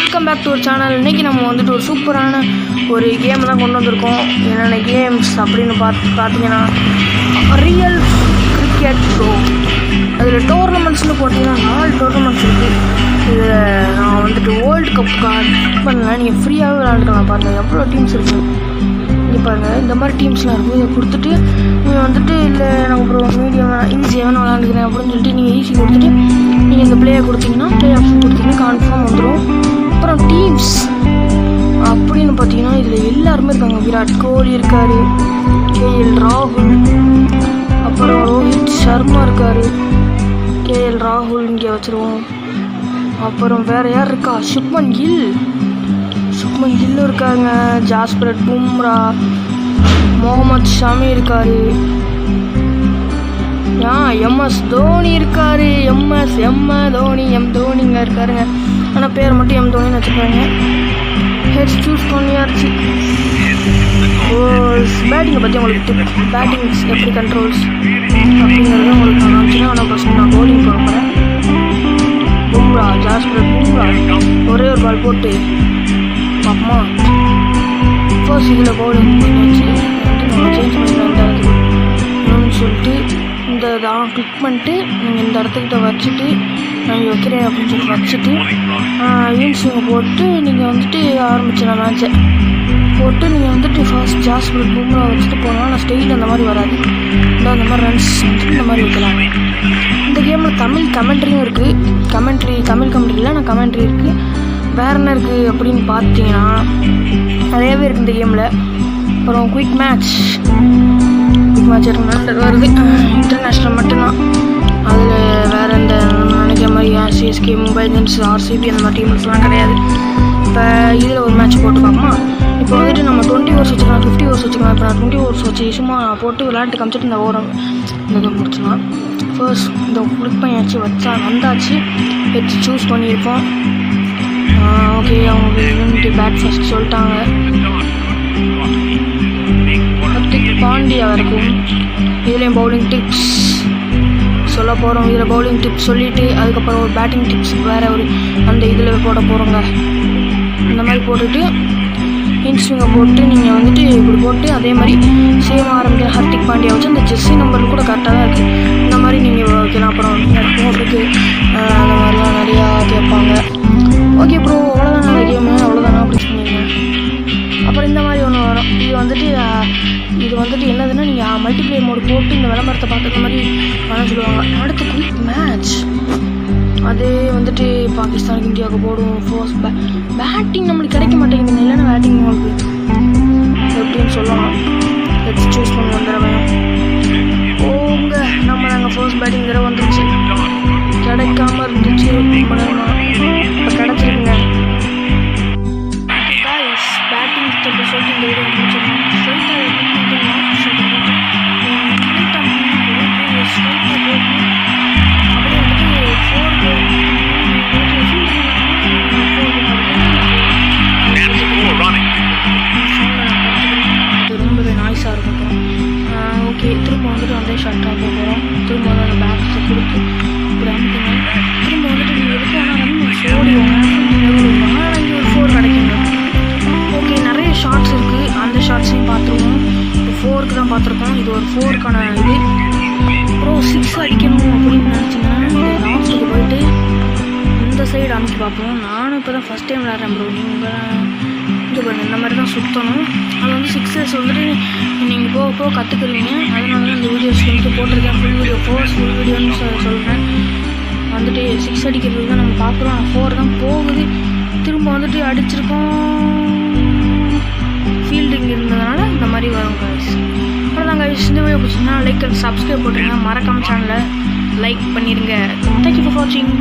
Welcome back to ஒரு channel. இன்றைக்கி நம்ம வந்துட்டு ஒரு சூப்பரான ஒரு கேம் தான் கொண்டு வந்திருக்கோம். என்னென்ன கேம்ஸ் அப்படின்னு பார்த்தீங்கன்னா ரியல் கிரிக்கெட் ப்ரோ. அதில் டோர்னமெண்ட்ஸ்னு போட்டிங்கன்னா 4 டோர்னமெண்ட்ஸ் இருக்குது. இதில் நான் வந்துட்டு வேர்ல்டு கப் பண்ணலாம். நீங்கள் ஃப்ரீயாகவே விளாண்டுக்கலாம். பாருங்கள் எவ்வளோ டீம்ஸ் இருக்குது. இங்கே பாருங்கள் இந்த மாதிரி டீம்ஸ்லாம் இருக்குது. இதை கொடுத்துட்டு நீங்கள் வந்துட்டு இல்லை நான் அப்புறம் மீடியம் ஈஸியாக வேணும் விளாண்டுக்கிறேன் அப்படின்னு சொல்லிட்டு நீங்கள் ஈஸி கொடுத்துட்டு நீங்கள் இந்த பிளேயை கொடுத்தீங்கன்னா பிளே ஆப்ஷன் கொடுத்தீங்கன்னா கன்ஃபார்ம் வந்துடும். அப்புறம் டீம்ஸ் அப்படின்னு பார்த்தீங்கன்னா இதில் எல்லாருமே இருக்காங்க. விராட் கோலி இருக்கார், கேஎல் ராகுல், அப்புறம் ரோஹித் சர்மா இருக்கார், கேஎல் ராகுல் இங்கே வச்சுருவோம். அப்புறம் வேறு யார் இருக்கா, சுப்மன் கில் இருக்காங்க, ஜாஸ்பிரட் பும்ரா, முகமது ஷமி இருக்கார், எம்எஸ் தோனி இருக்கார், எம் தோனிங்க இருக்காருங்க. ஆனால் பேர் மட்டும் எம் தோனின்னு வச்சுருக்காங்க. ஹெட்ஸ் சூஸ் பண்ணியாச்சு. பேட்டிங்கை பற்றி உங்களுக்கு பேட்டிங்ஸ் எப்படி கண்ட்ரோல்ஸ் அப்படிங்கிறத உங்களுக்கு நான் காமிச்சினா. ஆனால் ஃபஸ்ட் நான் பவுலிங் போகிறேன். பும்ரா, ஜாஸ்பிரட் பும்ரா ஒரே ஒரு பால் போட்டு பார்ப்போமா. ஃபர்ஸ்ட் இதில் பவுலிங் பண்ணியாச்சு. நம்ம சேஞ்ச் பண்ணிடலான்னு சொல்லிட்டு இந்த இதான் கிளிக் பண்ணிட்டு நீங்கள் இந்த இடத்துக்கிட்ட வச்சுட்டு நான் வைக்கிறேன் அப்படின்னு சொல்லி வச்சுட்டு ஈன்ஸுங்க போட்டு நீங்கள் வந்துட்டு ஆரம்பிச்சிடலாம். மேட்சை போட்டு நீங்கள் வந்துட்டு ஃபர்ஸ்ட் ஜாஸ்பிரட் பும்ரா வச்சுட்டு போனால் நான் ஸ்டெயில் அந்த மாதிரி வராது. அந்த மாதிரி ரன்ஸ் வந்துட்டு இந்த மாதிரி வைக்கலாம். இந்த கேமில் தமிழ் கமெண்ட்ரியும் இருக்குது. தமிழ் கமெண்ட்ரியில் நான் கமெண்ட்ரி இருக்குது. வேறு என்ன இருக்குது அப்படின்னு பார்த்தீங்கன்னா நிறையவே இருக்குது இந்த கேமில். அப்புறம் குயிக் மேட்ச் வருது. இன்டர்நேஷ்னல் மட்டும்தான். அதில் வேறு இந்த நினைக்கிற மாதிரி சிஎஸ்கே, மும்பை இந்தியன்ஸ், ஆர்சிபி அந்த மாதிரி டீம்ஸ்லாம் கிடையாது. இப்போ இதில் ஒரு மேட்ச் போட்டு பார்ப்போமா. இப்போ வந்துட்டு நம்ம 20 ஓவர்ஸ் வச்சுக்கலாம், 50 ஓவர்ஸ் வச்சுக்கலாம். இப்போ நான் 20 ஓவர்ஸ் வச்சு சும்மா போட்டு விளையாட்டு காமிச்சிட்டு இந்த ஓரம் இந்த முடிச்சுக்கலாம். ஃபர்ஸ்ட் இந்த கிளிக் பண்ணியாச்சு, வந்தாச்சு. ஹெட்ஸ் சூஸ் பண்ணியிருக்கோம். ஓகே, அவங்க யூனிட்டி பேட் ஃபஸ்ட் சொல்லிட்டாங்க. பாண்டியா இருக்கும். இதுலேயும் பவுலிங் டிப்ஸ் சொல்ல போகிறோம். இதில் பவுலிங் டிப்ஸ் சொல்லிவிட்டு அதுக்கப்புறம் ஒரு பேட்டிங் டிப்ஸ் வேறு ஒரு அந்த இதில் போட போகிறோங்க. இந்த மாதிரி போட்டுட்டு இன்ஸ்விங்கை போட்டு நீங்கள் வந்துட்டு இப்படி போட்டு அதே மாதிரி சேம் ஆரம்பிக்கிற ஹர்திக் பாண்டியா வச்சு அந்த ஜெர்சி நம்பர் கூட கரெக்டாக தான் இருக்குது. இந்த மாதிரி நீங்கள் வைக்கலாம். அப்புறம் போட்டுக்கு அந்த மாதிரிலாம் நிறையா கேட்பாங்க. ஓகே ப்ரோ, அவ்வளோதான் அந்த கேமு, அவ்வளோதானா அப்படி சொன்னீங்க. அப்புறம் இந்த மாதிரி ஒன்று வரும். இது வந்துட்டு என்னதுன்னா நீங்கள் மல்டிப்ளேயர் மோடு போட்டு இந்த விளம்பரத்தை பார்க்குற மாதிரி பண்ண சொல்லுவாங்க. அடுத்து குயிக் மேட்ச் அது வந்துட்டு பாகிஸ்தானுக்கு இந்தியாவுக்கு போடுவோம். ஃபர்ஸ்ட் பேட்டிங் நம்மளுக்கு கிடைக்க மாட்டேங்குது. இல்லைன்னா பேட்டிங் உங்களுக்கு எப்படின்னு சொல்லலாம். ஹெட்ஸ் சூஸ் பண்ணுவோம். தடவை நம்ம நாங்கள் ஃபர்ஸ்ட் பேட்டிங் தடவை வந்துருச்சு. கிடைக்காம இருந்துச்சு ரொம்ப நேரமாக. இப்போ கிடச்சிருக்குங்க. பேட்டிங் ஸ்டெப்பு சொல்லிட்டு இந்த வீடியோ முடிச்சிருக்கோம். ரொம்பவே நாய்ஸாக இருக்கும். ஓகே, திரும்ப வந்துட்டு அதே ஷார்ட்டாக போகிறோம். திரும்ப வந்து அந்த பேட்ஸை கொடுத்து இப்படி அனுப்புங்க. திரும்ப வந்துட்டு நீங்கள் எதுக்கு ஆனால் ரன் ஓடிவாங்க. ஆனால் இங்கே ஒரு 4 கிடைக்குங்க. ஓகே, நிறைய ஷார்ட்ஸ் இருக்குது. அந்த ஷார்ட்ஸையும் பார்த்துருவோம். இப்போ 4க்கு தான் பார்த்துருக்கோம். இது ஒரு 4க்கான இது. அப்புறம் 6 அடிக்கணும் அப்படின்னு நினச்சிங்கன்னா இந்த லாஸ்ட்டுக்கு போயிட்டு இந்த சைடு அமுக்கி பார்ப்போம். நானும் இப்போ தான் ஃபஸ்ட் டைம் விளையாடுறேன் ப்ரோ. நீங்கள் இங்கே பாருங்கள், இந்த மாதிரி தான் சுற்றணும். அது வந்து 6 வந்துட்டு நீங்கள் போக கற்றுக்குறீங்க. அதனால தான் இந்த வீடியோஸ் வந்துட்டு போட்டிருக்கேன். ஃபுல் வீடியோன்னு சொல்கிறேன். வந்துட்டு 6 அடிக்கிறது தான் நம்ம பார்க்குறோம். 4 தான் போகுது. திரும்ப வந்துட்டு அடிச்சிருக்கோம். ஃபீல்டிங் இருந்ததுனால இந்த மாதிரி வரும் கைஸ். அப்புறம் கைஸ், இந்த வீடியோ பிடிச்சிங்கன்னா லைக் அண்ட் சப்ஸ்கிரைப் போட்டுருங்க. மறக்காம சேனலை லைக் பண்ணிடுங்க. தேங்க்யூ ஃபார் வாட்சிங்.